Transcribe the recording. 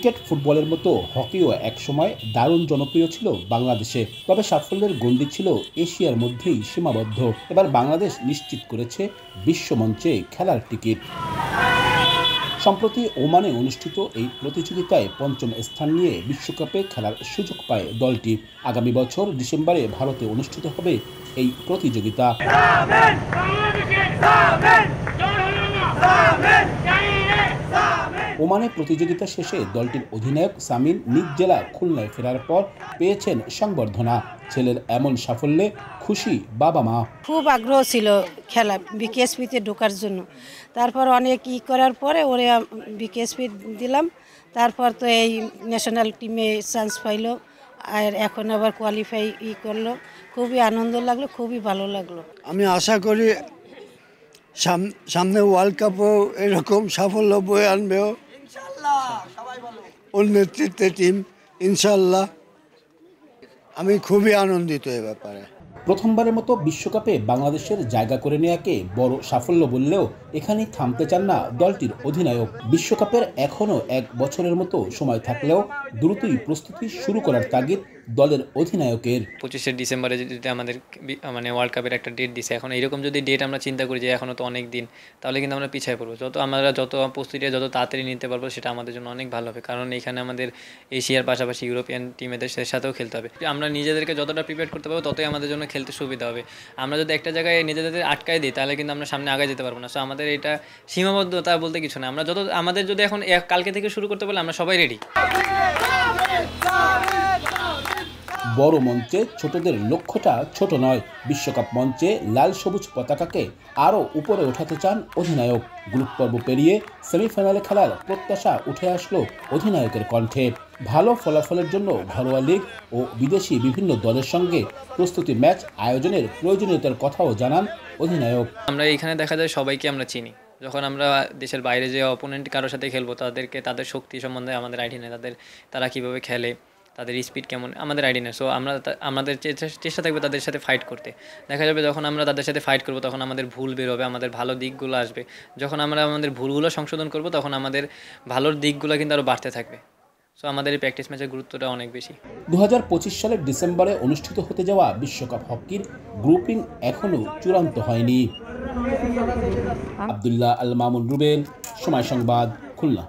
Cricket ফুটবলের মতো হকিও একসময় দারুণ জনপ্রিয় ছিল বাংলাদেশে, তবে সাফল্যের গণ্ডি ছিল এশিয়ার মধ্যেই সীমাবদ্ধ। এবার বাংলাদেশ নিশ্চিত করেছে বিশ্বমঞ্চে খেলার টিকিট। সম্প্রতি ওমানে অনুষ্ঠিত এই প্রতিযোগিতায় পঞ্চম স্থান নিয়ে বিশ্বকাপে খেলার সুযোগ পায় দলটি। আগামী বছর ডিসেম্বরে ভারতে অনুষ্ঠিত হবে এই প্রতিযোগিতা। ওমানে প্রতিযোগিতা শেষে দলটির অধিনায়ক সামিন নিজ জেলা খুলনায় ফেরার পর পেয়েছেন সংবর্ধনা। ছেলের এমন সাফল্যে খুশি বাবা মা। খুব আগ্রহ ছিল খেলা বিকেএসপিতে ঢোকার জন্য, তারপর অনেক করার পরে ওরে বিকেএসপি দিলাম, তারপর তো এই ন্যাশনাল টিমে চান্স পাইলো, আর এখন আবার কোয়ালিফাই করলো। খুবই আনন্দ লাগলো, খুবই ভালো লাগলো। আমি আশা করি সামনে ওয়ার্ল্ড কাপও এরকম সাফল্য বয়ে আনবে ওর নেতৃত্বে টিম, ইনশাল্লাহ। আমি খুবই আনন্দিত এ ব্যাপারে। প্রথমবারের মতো বিশ্বকাপে বাংলাদেশের জায়গা করে নেওয়াকে বড় সাফল্য বললেও এখানেই থামতে চান না দলটির অধিনায়ক। বিশ্বকাপের এখনও 1 বছরের মতো সময় থাকলেও দ্রুতই প্রস্তুতি শুরু করার তাগিদ দলের অধিনায়কের। 25শে ডিসেম্বরে যদি আমাদের ওয়ার্ল্ড কাপের একটা ডেট দিছে, এখন এরকম যদি ডেট আমরা চিন্তা করি যে এখনও তো অনেক দিন, তাহলে কিন্তু আমরা পিছিয়ে পড়বো। যত প্রস্তুতিটা যত তাড়াতাড়ি নিতে পারবো সেটা আমাদের জন্য অনেক ভালো হবে, কারণ এখানে আমাদের এশিয়ার পাশাপাশি ইউরোপিয়ান টিমেদের সাথেও খেলতে হবে। আমরা নিজেদেরকে যতটা প্রিপেয়ার করতে পারবো ততই আমাদের জন্য খেলতে সুবিধা হবে। আমরা যদি একটা জায়গায় নিজেদের আটকায় দিই তাহলে কিন্তু আমরা সামনে আগে যেতে পারবো না। সো আমাদের এটা সীমাবদ্ধতা বলতে কিছু না। আমাদের যদি এখন কালকে থেকে শুরু করতে পারলে আমরা সবাই রেডি। বড় মঞ্চে ছোটদের লক্ষ্যটা ছোট নয়। বিশ্বকাপ মঞ্চে লাল সবুজ পতাকাকে আরও উপরে ওঠাতে চান অধিনায়ক। গ্রুপ পর্ব পেরিয়ে সেমিফাইনালে খেলার প্রত্যাশা উঠে আসলো অধিনায়কের কণ্ঠে। ভালো ফলাফলের জন্য ঘরোয়া লীগ ও বিদেশি বিভিন্ন দলের সঙ্গে প্রস্তুতি ম্যাচ আয়োজনের প্রয়োজনীয়তার কথাও জানান অধিনায়ক। আমরা এখানে দেখা যায় সবাইকে আমরা চিনি। যখন আমরা দেশের বাইরে যে অপোনেন্ট কারোর সাথে খেলবো, তাদের শক্তি সম্বন্ধে আমাদের আইডিয়া নেই, তারা কীভাবে খেলে, তাদের স্পিড কেমন, আমাদের আইডিয়া নেই। সো আমাদের চেষ্টা থাকবে তাদের সাথে ফাইট করতে। দেখা যাবে যখন আমরা তাদের সাথে ফাইট করবো তখন আমাদের ভুল বেরোবে, আমাদের ভালো দিকগুলো আসবে। যখন আমরা আমাদের ভুলগুলো সংশোধন করবো তখন আমাদের ভালোর দিকগুলো কিন্তু আরও বাড়তে থাকবে। সো আমাদের এই প্র্যাকটিস ম্যাচের গুরুত্বটা অনেক বেশি। 2025 সালের ডিসেম্বরে অনুষ্ঠিত হতে যাওয়া বিশ্বকাপ হকির গ্রুপিং এখনও চূড়ান্ত হয়নি। আব্দুল্লাহ আল মামুন রুবেল, সময় সংবাদ, খুলনা।